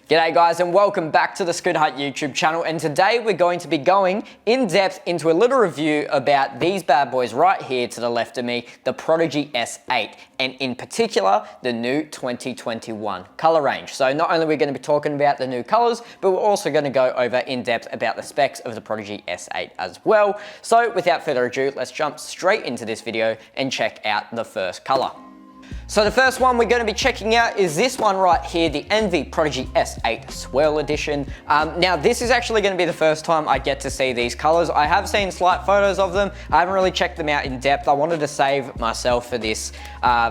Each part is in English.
G'day guys and welcome back to the Scooter Hut YouTube channel, and today we're going to be going in depth into a little review about these bad boys right here to the left of me, the Prodigy S8, and in particular the new 2021 color range. So not only are we going to be talking about the new colors, but we're also going to go over in depth about the specs of the Prodigy S8 as well. So without further ado, let's jump straight into this video and check out the first color. So the first one we're going to be checking out is this one right here, the Envy Prodigy S8 Swirl Edition. Now this is actually going to be the first time I get to see these colors. I have seen slight photos of them. I haven't really checked them out in depth. I wanted to save myself for this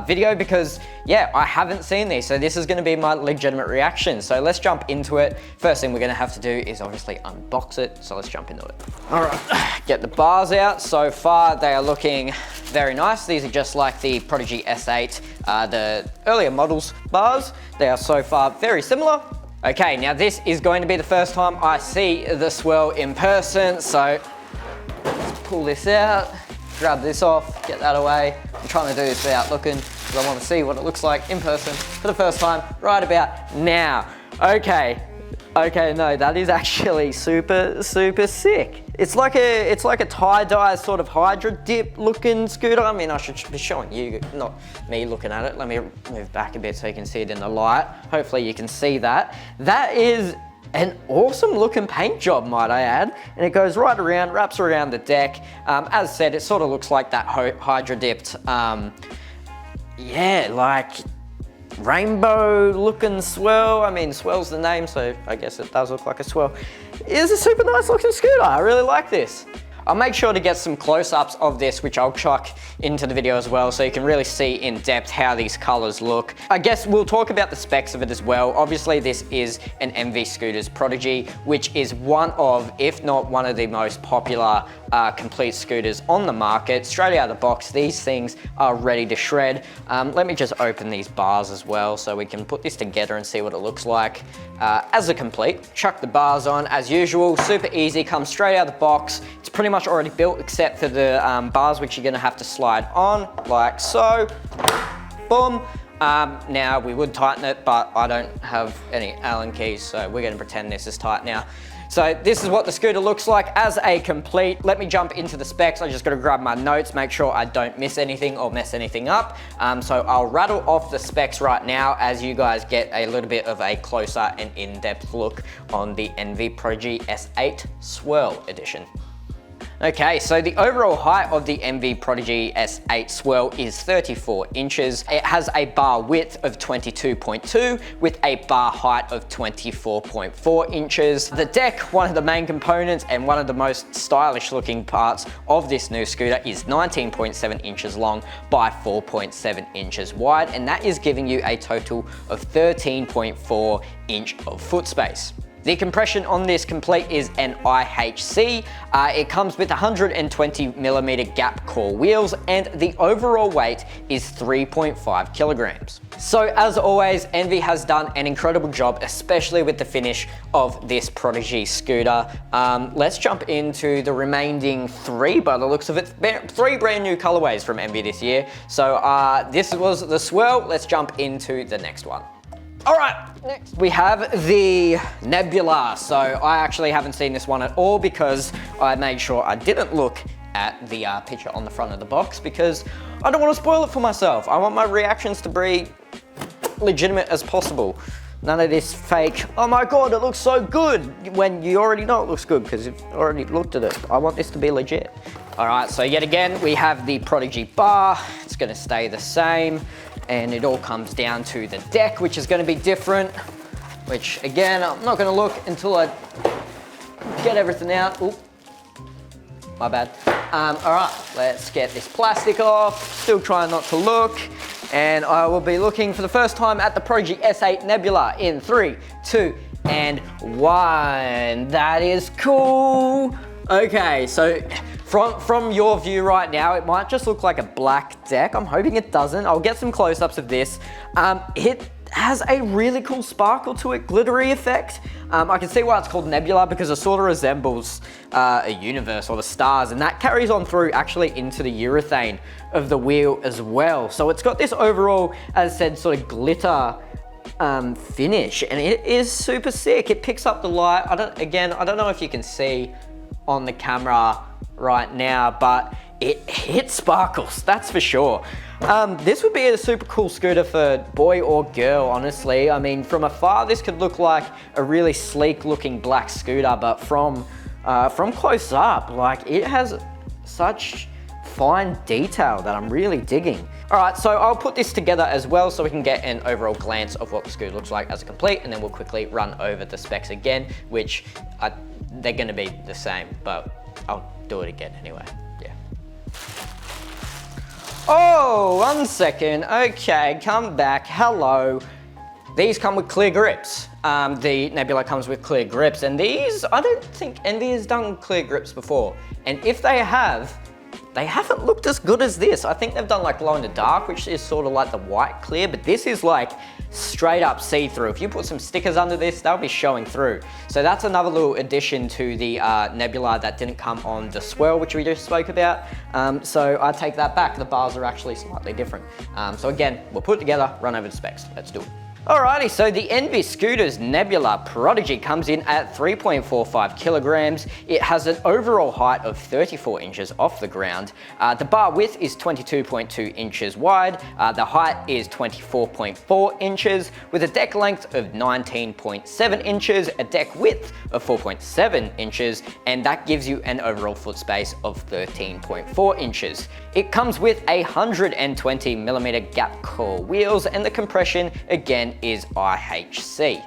video because, yeah, I haven't seen these. So this is going to be my legitimate reaction. So let's jump into it. First thing we're going to have to do is obviously unbox it. So let's jump into it. All right, get the bars out. So far they are looking very nice. These are just like the Prodigy S8, the earlier models bars. They are so far very similar. Okay, now this is going to be the first time I see the Swirl in person. So let's pull this out, grab this off, get that away. I'm trying to do this without looking because I want to see what it looks like in person for the first time right about now. Okay, no, that is actually super sick. It's like a tie-dye sort of Hydra dip looking scooter. I mean, I should be showing you, not me looking at it. Let me move back a bit so you can see it in the light. Hopefully you can see that. That is an awesome looking paint job, might I add. And it goes right around, wraps around the deck. As said, it sort of looks like that Hydra dipped, yeah, like rainbow looking swirl. I mean, swirl's the name, so I guess it does look like a swirl. It's a super nice looking scooter. I really like this. I'll make sure to get some close-ups of this, which I'll chuck into the video as well, so you can really see in depth how these colors look. I guess we'll talk about the specs of it as well. Obviously, this is an Envy Scooters Prodigy, which is one of, if not one of the most popular complete scooters on the market. Straight out of the box, these things are ready to shred. Let me just open these bars as well so we can put this together and see what it looks like as a complete. Chuck the bars on as usual, super easy, comes straight out of the box. It's pretty much already built except for the bars, which you're gonna have to slide on like so. Boom. Now we would tighten it, but I don't have any Allen keys, so we're gonna pretend this is tight now. So this is what the scooter looks like as a complete. Let me jump into the specs. I just gotta grab my notes, make sure I don't miss anything or mess anything up. So I'll rattle off the specs right now as you guys get a little bit of a closer and in-depth look on the Envy Prodigy S8 Swirl Edition. Okay, so the overall height of the Envy Prodigy S8 Swirl is 34 inches. It has a bar width of 22.2 with a bar height of 24.4 inches. The deck, one of the main components and one of the most stylish looking parts of this new scooter, is 19.7 inches long by 4.7 inches wide, and that is giving you a total of 13.4 inch of foot space. The compression on this complete is an IHC. It comes with 120mm gap core wheels, and the overall weight is 3.5 kilograms. So as always, Envy has done an incredible job, especially with the finish of this Prodigy scooter. Let's jump into the remaining three, by the looks of it, three brand new colorways from Envy this year. So this was the Swirl. Let's jump into the next one. All right, next we have the Nebula. So I actually haven't seen this one at all because I made sure I didn't look at the picture on the front of the box because I don't want to spoil it for myself. I want my reactions to be legitimate as possible. None of this fake, oh my God, it looks so good, when you already know it looks good because you've already looked at it. I want this to be legit. All right, so yet again, we have the Prodigy bar. It's gonna stay the same. And it all comes down to the deck, which is gonna be different, which again, I'm not gonna look until I get everything out. Oop, my bad. All right, let's get this plastic off. Still trying not to look. And I will be looking for the first time at the Prodigy S8 Nebula in 3, 2, and 1. That is cool. Okay, so from your view right now, it might just look like a black deck. I'm hoping it doesn't. I'll get some close-ups of this. It has a really cool sparkle to it, glittery effect. I can see why it's called Nebula because it sort of resembles a universe or the stars, and that carries on through actually into the urethane of the wheel as well. So it's got this overall, as I said, sort of glitter finish, and it is super sick. It picks up the light. I don't know if you can see on the camera right now, but it hits sparkles, that's for sure. This would be a super cool scooter for boy or girl, honestly. I mean, from afar, this could look like a really sleek looking black scooter, but from close up, like, it has such fine detail that I'm really digging. All right, so I'll put this together as well so we can get an overall glance of what the scooter looks like as a complete, and then we'll quickly run over the specs again, which they're gonna be the same, but I'll do it again anyway, yeah. Oh, 1 second, okay, come back, hello. These come with clear grips. The Nebula comes with clear grips, and these, I don't think Envy has done clear grips before. And if they have, they haven't looked as good as this. I think they've done like glow in the dark, which is sort of like the white clear, but this is like straight up see-through. If you put some stickers under this, they'll be showing through. So that's another little addition to the Nebula that didn't come on the Swirl, which we just spoke about. So I take that back. The bars are actually slightly different. So again, we'll put it together, run over the specs. Let's do it. Alrighty, so the Envy Scooter's Nebula Prodigy comes in at 3.45 kilograms. It has an overall height of 34 inches off the ground. The bar width is 22.2 inches wide. The height is 24.4 inches with a deck length of 19.7 inches, a deck width of 4.7 inches, and that gives you an overall foot space of 13.4 inches. It comes with 120mm gap core wheels, and the compression again is IHC.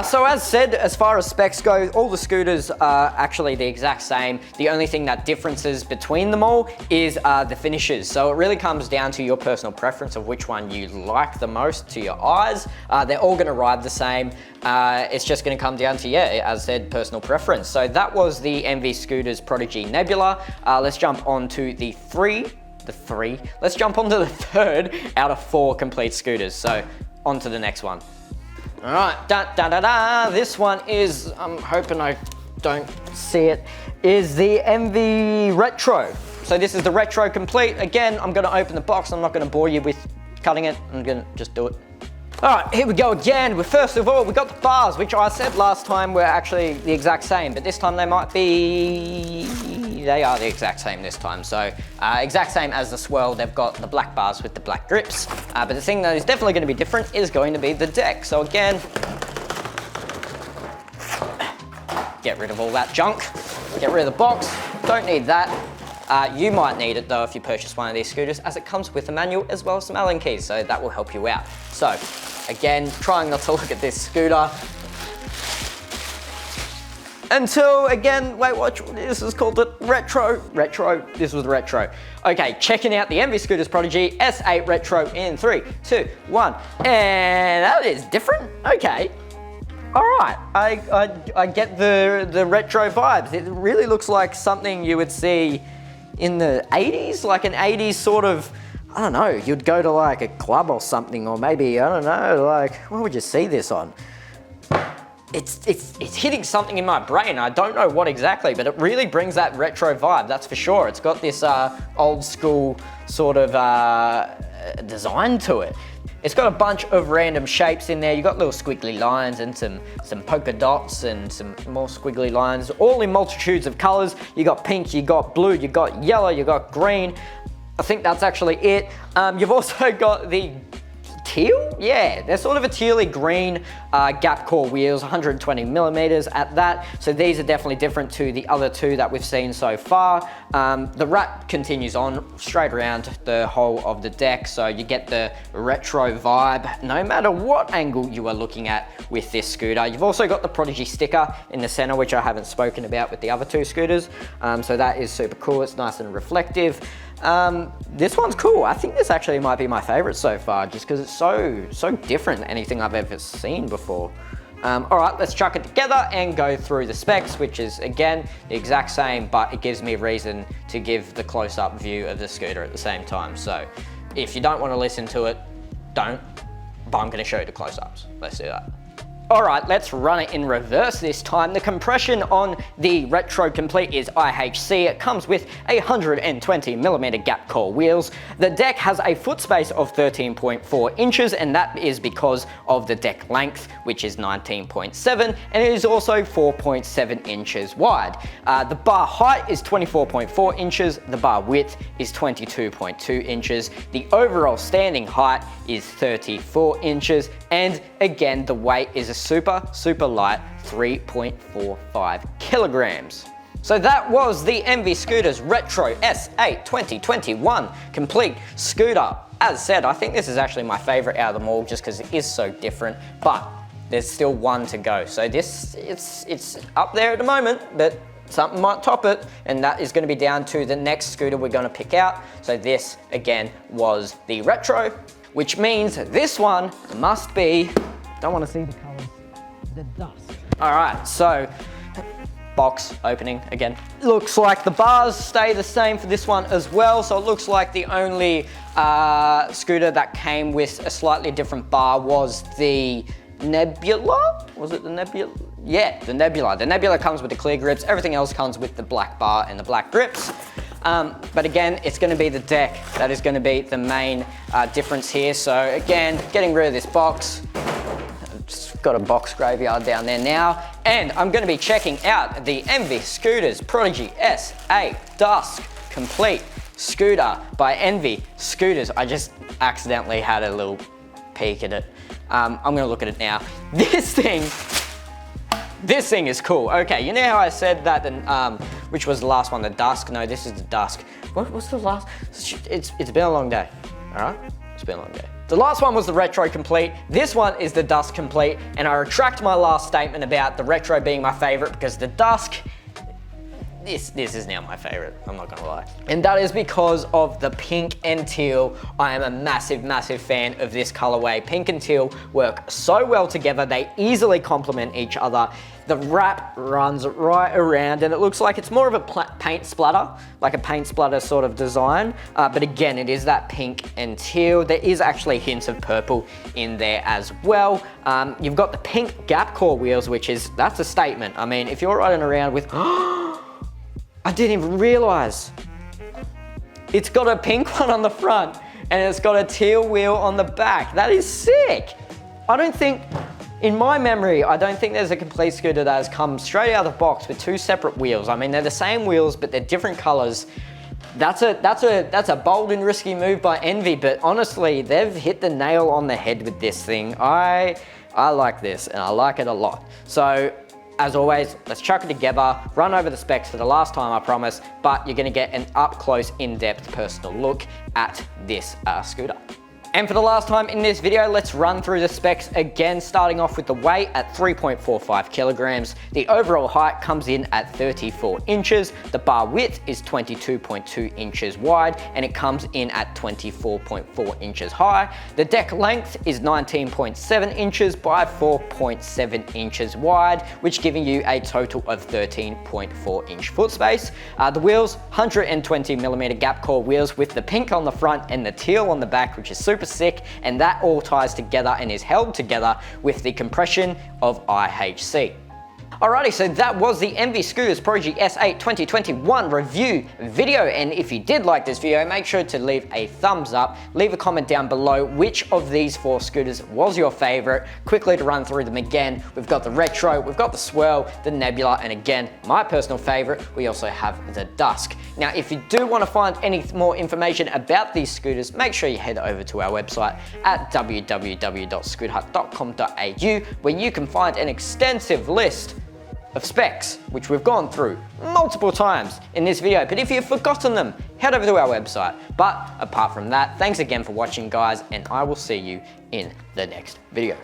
So as said, as far as specs go, all the scooters are actually the exact same. The only thing that differences between them all is the finishes. So it really comes down to your personal preference of which one you like the most to your eyes. They're all gonna ride the same. It's just gonna come down to, yeah, as said, personal preference. So that was the Envy Scooters Prodigy Nebula. Let's jump on to let's jump onto the third out of 4 complete scooters. So on to the next one. All right, this one is, I'm hoping I don't see it, is the Envy Retro. So this is the Retro complete. Again, I'm gonna open the box. I'm not gonna bore you with cutting it. I'm gonna just do it. All right, here we go again. First of all, we got the bars, which I said last time were actually the exact same, but this time they are the exact same this time. So exact same as the Swirl, they've got the black bars with the black grips. But the thing that is definitely gonna be different is going to be the deck. So again, get rid of all that junk, get rid of the box, don't need that. You might need it though if you purchase one of these scooters, as it comes with a manual as well as some Allen keys, so that will help you out. So again, trying not to look at this scooter until, again, wait, what, this is called the Retro, this was the Retro. Okay, checking out the Envy Scooters Prodigy S8 Retro in 3, 2, 1, and that is different, okay. All right, I get the retro vibes. It really looks like something you would see in the 80s, like an 80s sort of, I don't know, you'd go to like a club or something, or maybe, I don't know, like, what would you see this on? It's hitting something in my brain. I don't know what exactly, but it really brings that retro vibe, that's for sure. It's got this old school sort of design to it. It's got a bunch of random shapes in there. You've got little squiggly lines and some polka dots and some more squiggly lines, all in multitudes of colors. You got pink, you got blue, you got yellow, you got green. I think that's actually it. You've also got the teal? Yeah, they're sort of a tealy green gap core wheels, 120mm at that. So these are definitely different to the other two that we've seen so far. The wrap continues on straight around the whole of the deck, so you get the retro vibe no matter what angle you are looking at with this scooter. You've also got the Prodigy sticker in the center, which I haven't spoken about with the other two scooters. So that is super cool. It's nice and reflective. This one's cool. I think this actually might be my favorite so far, just because it's so different than anything I've ever seen before. All right, let's chuck it together and go through the specs, which is again the exact same, but it gives me reason to give the close-up view of the scooter at the same time. So if you don't want to listen to it, don't, but I'm going to show you the close-ups. Let's do that. Alright, let's run it in reverse this time. The compression on the Retro Complete is IHC. It comes with 120mm gap core wheels. The deck has a foot space of 13.4 inches, and that is because of the deck length, which is 19.7, and it is also 4.7 inches wide. The bar height is 24.4 inches. The bar width is 22.2 inches. The overall standing height is 34 inches, and again, the weight is a super light 3.45 kilograms. So that was the Envy Scooters Retro S8 2021 Complete Scooter. As said, I think this is actually my favorite out of them all just because it is so different, but there's still one to go. So this, it's up there at the moment, but something might top it, and that is going to be down to the next scooter we're going to pick out. So this again was the Retro, which means this one must be, don't want to see the colors, the dust. All right, so box opening again. Looks like the bars stay the same for this one as well. So it looks like the only scooter that came with a slightly different bar was the Nebula. Was it the Nebula? Yeah, the Nebula. The Nebula comes with the clear grips. Everything else comes with the black bar and the black grips. But again, it's going to be the deck that is going to be the main difference here. So again, getting rid of this box. Just got a box graveyard down there now. And I'm going to be checking out the Envy Scooters Prodigy S8 Dusk Complete Scooter by Envy Scooters. I just accidentally had a little peek at it. I'm going to look at it now. This thing is cool. Okay, you know how I said that, which was the last one, the Dusk? No, this is the Dusk. What was the last? It's been a long day, all right? It's been a long day. The last one was the Retro Complete. This one is the Dusk Complete, and I retract my last statement about the Retro being my favorite because the Dusk, this is now my favorite, I'm not gonna lie. And that is because of the pink and teal. I am a massive fan of this colorway. Pink and teal work so well together. They easily complement each other. The wrap runs right around, and it looks like it's more of a paint splatter, like a paint splatter sort of design. But again, it is that pink and teal. There is actually hints of purple in there as well. You've got the pink gap core wheels, that's a statement. I mean, if you're riding around with, I didn't even realize. It's got a pink one on the front and it's got a teal wheel on the back. That is sick. In my memory, I don't think there's a complete scooter that has come straight out of the box with two separate wheels. I mean, they're the same wheels, but they're different colors. That's a bold and risky move by Envy, but honestly, they've hit the nail on the head with this thing. I like this and I like it a lot. So, as always, let's chuck it together, run over the specs for the last time, I promise, but you're gonna get an up-close, in-depth personal look at this scooter. And for the last time in this video, let's run through the specs again, starting off with the weight at 3.45 kilograms. The overall height comes in at 34 inches. The bar width is 22.2 inches wide, and it comes in at 24.4 inches high. The deck length is 19.7 inches by 4.7 inches wide, which giving you a total of 13.4 inch foot space. The wheels, 120mm gap core wheels with the pink on the front and the teal on the back, which is super sick, and that all ties together and is held together with the compression of IHC. Alrighty, so that was the Envy Scooters Prodigy S8 2021 review video, and if you did like this video, make sure to leave a thumbs up, leave a comment down below which of these four scooters was your favorite. Quickly to run through them again, we've got the Retro, we've got the Swirl, the Nebula, and again, my personal favorite, we also have the Dusk. Now, if you do want to find any more information about these scooters, make sure you head over to our website at www.scooterhut.com.au, where you can find an extensive list of specs, which we've gone through multiple times in this video, but if you've forgotten them, head over to our website. But apart from that, thanks again for watching, guys, and I will see you in the next video.